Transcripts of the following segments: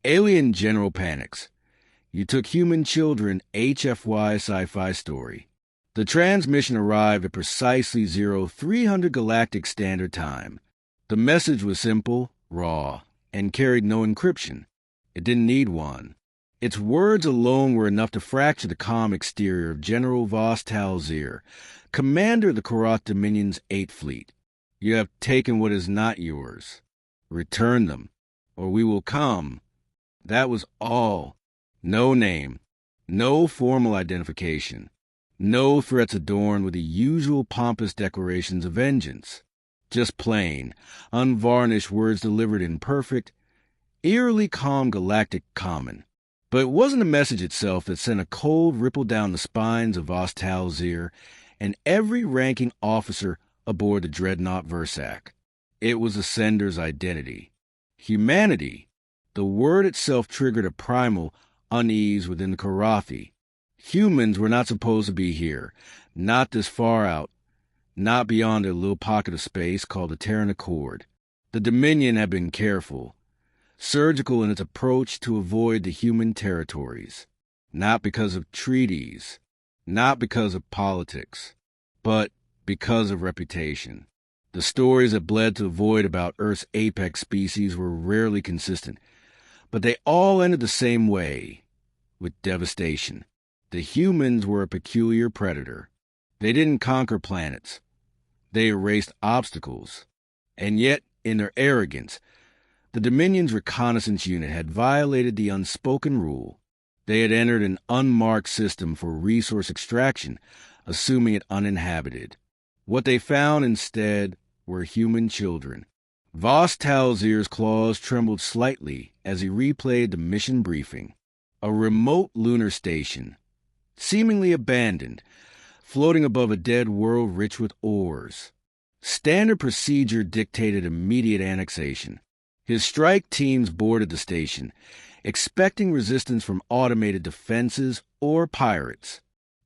Alien general panics. You took human children, HFY sci-fi story. The transmission arrived at precisely 0300 Galactic Standard Time. The message was simple, raw, and carried no encryption. It didn't need one. Its words alone were enough to fracture the calm exterior of General Vos Tal'Zir, commander of the Khorath Dominion's 8th Fleet. You have taken what is not yours. Return them, or we will come. That was all. No name, no formal identification, no threats adorned with the usual pompous declarations of vengeance. Just plain, unvarnished words delivered in perfect, eerily calm galactic common. But it wasn't the message itself that sent a cold ripple down the spines of Vos Tal'Zir and every ranking officer aboard the dreadnought Versac. It was the sender's identity. Humanity. The word itself triggered a primal unease within the Khorathi. Humans were not supposed to be here, not this far out, not beyond a little pocket of space called the Terran Accord. The Dominion had been careful, surgical in its approach to avoid the human territories, not because of treaties, not because of politics, but because of reputation. The stories that bled to the void about Earth's apex species were rarely consistent, but they all ended the same way, with devastation. The humans were a peculiar predator. They didn't conquer planets. They erased obstacles. And yet, in their arrogance, the Dominion's reconnaissance unit had violated the unspoken rule. They had entered an unmarked system for resource extraction, assuming it uninhabited. What they found instead were human children. Vos Tal'Zir's claws trembled slightly as he replayed the mission briefing. A remote lunar station, seemingly abandoned, floating above a dead world rich with ores. Standard procedure dictated immediate annexation. His strike teams boarded the station, expecting resistance from automated defenses or pirates.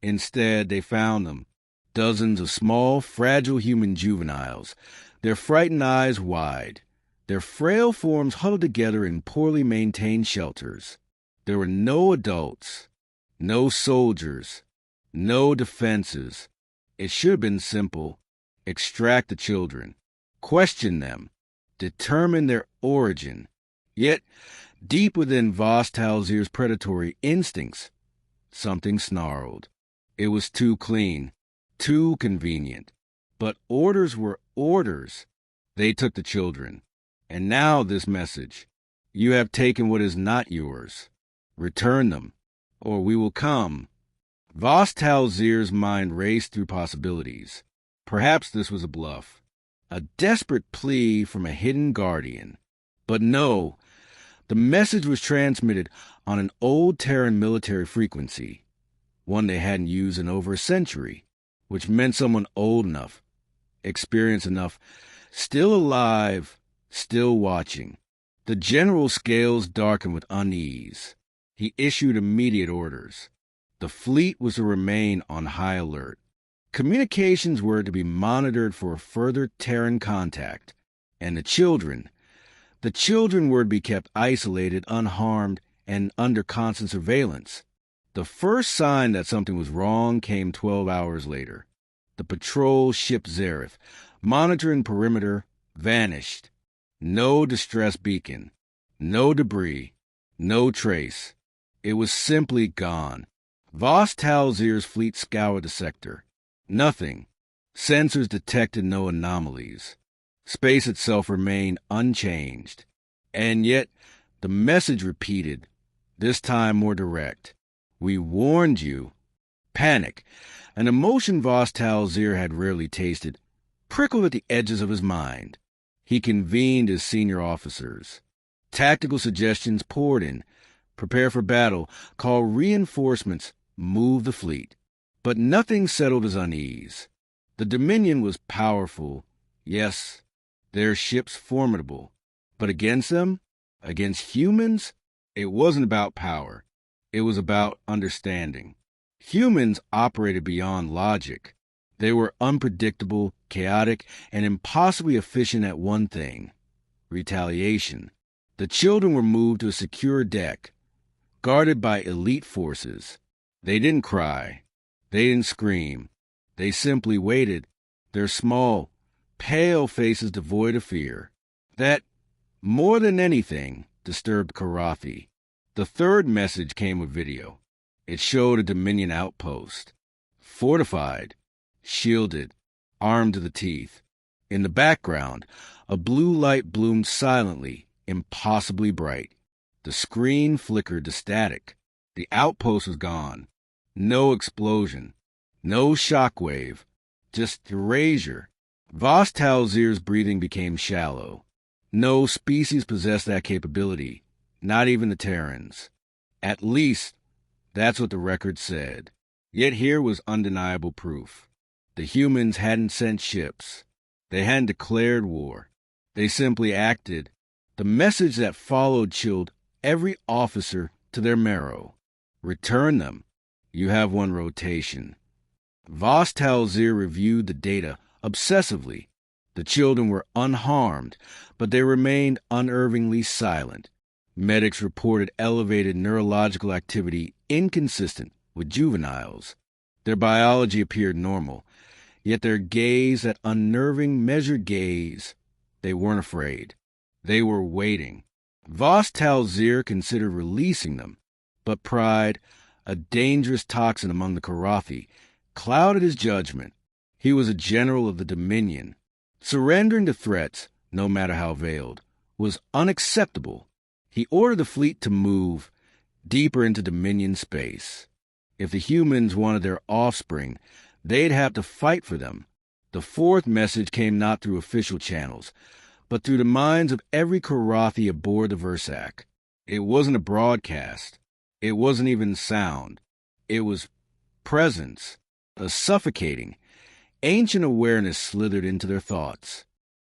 Instead, they found them, dozens of small, fragile human juveniles, their frightened eyes wide, their frail forms huddled together in poorly maintained shelters. There were no adults, no soldiers, no defenses. It should have been simple. Extract the children, question them, determine their origin. Yet, deep within Vos Tal'Zir's predatory instincts, something snarled. It was too clean, too convenient. But orders were orders. They took the children. And now this message. You have taken what is not yours. Return them, or we will come. Vos Tal'Zir's mind raced through possibilities. Perhaps this was a bluff, a desperate plea from a hidden guardian. But no, the message was transmitted on an old Terran military frequency, one they hadn't used in over a century, which meant someone old enough, experienced enough, still alive, still watching. The general's scales darkened with unease. He issued immediate orders. The fleet was to remain on high alert. Communications were to be monitored for further Terran contact. And the children were to be kept isolated, unharmed, and under constant surveillance. The first sign that something was wrong came 12 hours later. The patrol ship Zareth, monitoring perimeter, vanished. No distress beacon, no debris, no trace. It was simply gone. Vos Tal'Zir's fleet scoured the sector. Nothing. Sensors detected no anomalies. Space itself remained unchanged. And yet, the message repeated, this time more direct. We warned you. Panic, an emotion Vos Tal'Zir had rarely tasted, prickled at the edges of his mind. He convened his senior officers. Tactical suggestions poured in. Prepare for battle, call reinforcements, move the fleet. But nothing settled his unease. The Dominion was powerful, yes, their ships formidable. But against them, against humans, it wasn't about power. It was about understanding. Humans operated beyond logic. They were unpredictable, chaotic, and impossibly efficient at one thing: retaliation. The children were moved to a secure deck, guarded by elite forces. They didn't cry. They didn't scream. They simply waited, their small, pale faces devoid of fear. That, more than anything, disturbed Khorath. The third message came with video. It showed a Dominion outpost, fortified, shielded, armed to the teeth. In the background, a blue light bloomed silently, impossibly bright. The screen flickered to static. The outpost was gone. No explosion. No shockwave. Just erasure. Vos Tal'Zir's breathing became shallow. No species possessed that capability, not even the Terrans. At least, that's what the record said. Yet here was undeniable proof. The humans hadn't sent ships. They hadn't declared war. They simply acted. The message that followed chilled every officer to their marrow. Return them. You have one rotation. Vos Tal'Zir reviewed the data obsessively. The children were unharmed, but they remained unervingly silent. Medics reported elevated neurological activity inconsistent with juveniles. Their biology appeared normal, yet their gaze, that unnerving, measured gaze, they weren't afraid. They were waiting. Vos Tal'Zir considered releasing them, but pride, a dangerous toxin among the Khorath, clouded his judgment. He was a general of the Dominion. Surrendering to threats, no matter how veiled, was unacceptable. He ordered the fleet to move deeper into Dominion space. If the humans wanted their offspring, they'd have to fight for them. The fourth message came not through official channels, but through the minds of every Khorath aboard the Versac. It wasn't a broadcast. It wasn't even sound. It was presence, a suffocating, ancient awareness slithered into their thoughts.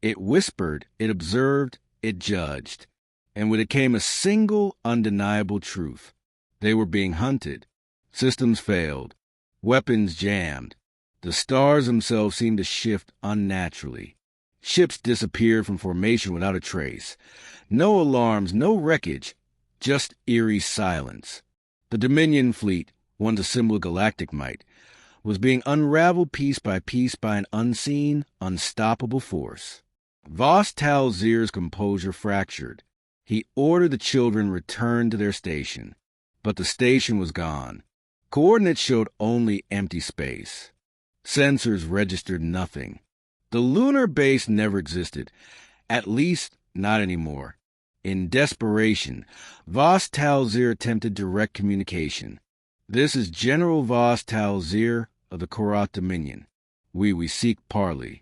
It whispered, it observed, it judged. And with it came a single, undeniable truth. They were being hunted. Systems failed. Weapons jammed. The stars themselves seemed to shift unnaturally. Ships disappeared from formation without a trace. No alarms, no wreckage, just eerie silence. The Dominion fleet, once a symbol of galactic might, was being unraveled piece by an unseen, unstoppable force. Vos Tal'Zir's composure fractured. He ordered the children returned to their station, but the station was gone. Coordinates showed only empty space. Sensors registered nothing. The lunar base never existed, at least not anymore. In desperation, Vos Tal'Zir attempted direct communication. "This is General Vos Tal'Zir of the Khorath Dominion. We seek parley."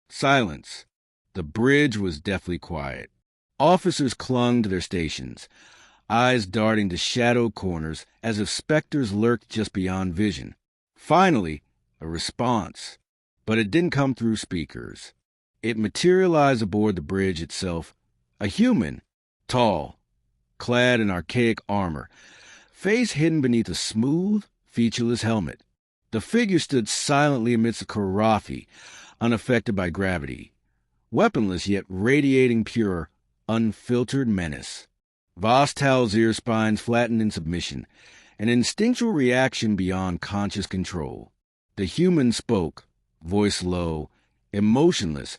Silence. The bridge was deathly quiet. Officers clung to their stations, eyes darting to shadow corners as if specters lurked just beyond vision. Finally, a response. But it didn't come through speakers. It materialized aboard the bridge itself. A human, tall, clad in archaic armor, face hidden beneath a smooth, featureless helmet. The figure stood silently amidst the Khorath, unaffected by gravity, weaponless yet radiating pure, unfiltered menace. Vos Tal'Zir's spines flattened in submission, an instinctual reaction beyond conscious control. The human spoke, voice low, emotionless,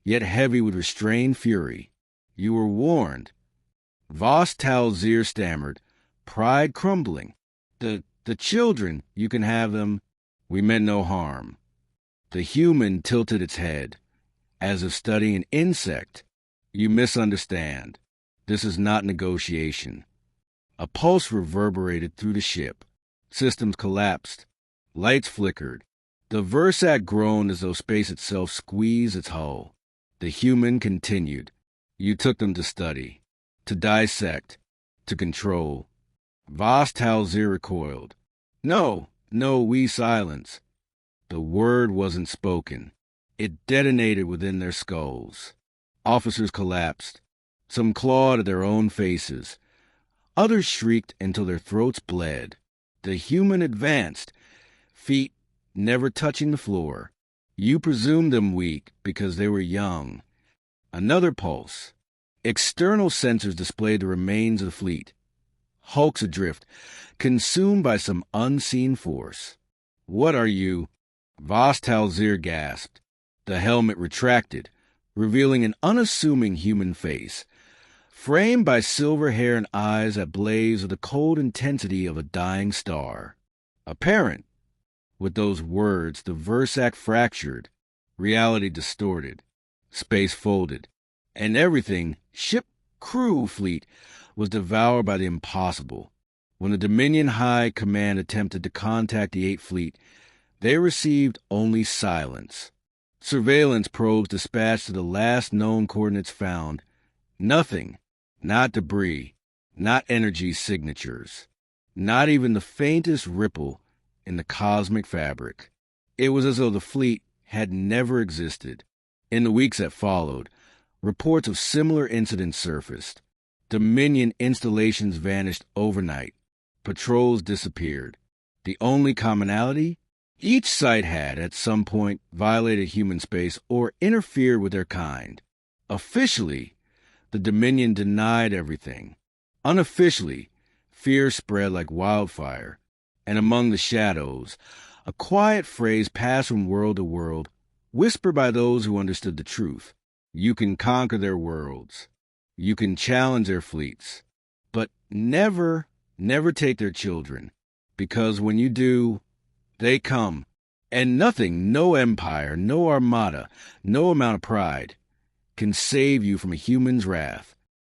yet heavy with restrained fury. "You were warned." Vos Tal'Zir stammered, pride crumbling. The children, you can have them. We meant no harm." The human tilted its head, as if studying an insect. "You misunderstand. This is not negotiation." A pulse reverberated through the ship. Systems collapsed. Lights flickered. The Versac groaned as though space itself squeezed its hull. The human continued. "You took them to study, to dissect, to control." Vos Tal'Zir recoiled. No, we silence." The word wasn't spoken. It detonated within their skulls. Officers collapsed. Some clawed at their own faces. Others shrieked until their throats bled. The human advanced, feet never touching the floor. "You presumed them weak because they were young." Another pulse. External sensors displayed the remains of the fleet, hulks adrift, consumed by some unseen force. "What are you?" Vos Tal'Zir gasped. The helmet retracted, revealing an unassuming human face, framed by silver hair and eyes that blazed with the cold intensity of a dying star. Apparent. With those words, the versac fractured, reality distorted, space folded, and everything, ship, crew, fleet, was devoured by the impossible. When the Dominion High Command attempted to contact the 8th Fleet, they received only silence. Surveillance probes dispatched to the last known coordinates found nothing, not debris, not energy signatures, not even the faintest ripple in the cosmic fabric. It was as though the fleet had never existed. In the weeks that followed, reports of similar incidents surfaced. Dominion installations vanished overnight. Patrols disappeared. The only commonality? Each site had, at some point, violated human space or interfered with their kind. Officially, the Dominion denied everything. Unofficially, fear spread like wildfire, and among the shadows, a quiet phrase passed from world to world, whispered by those who understood the truth. You can conquer their worlds. You can challenge their fleets. But never take their children, because when you do, they come. And nothing, no empire, no armada, no amount of pride, can save you from a human's wrath.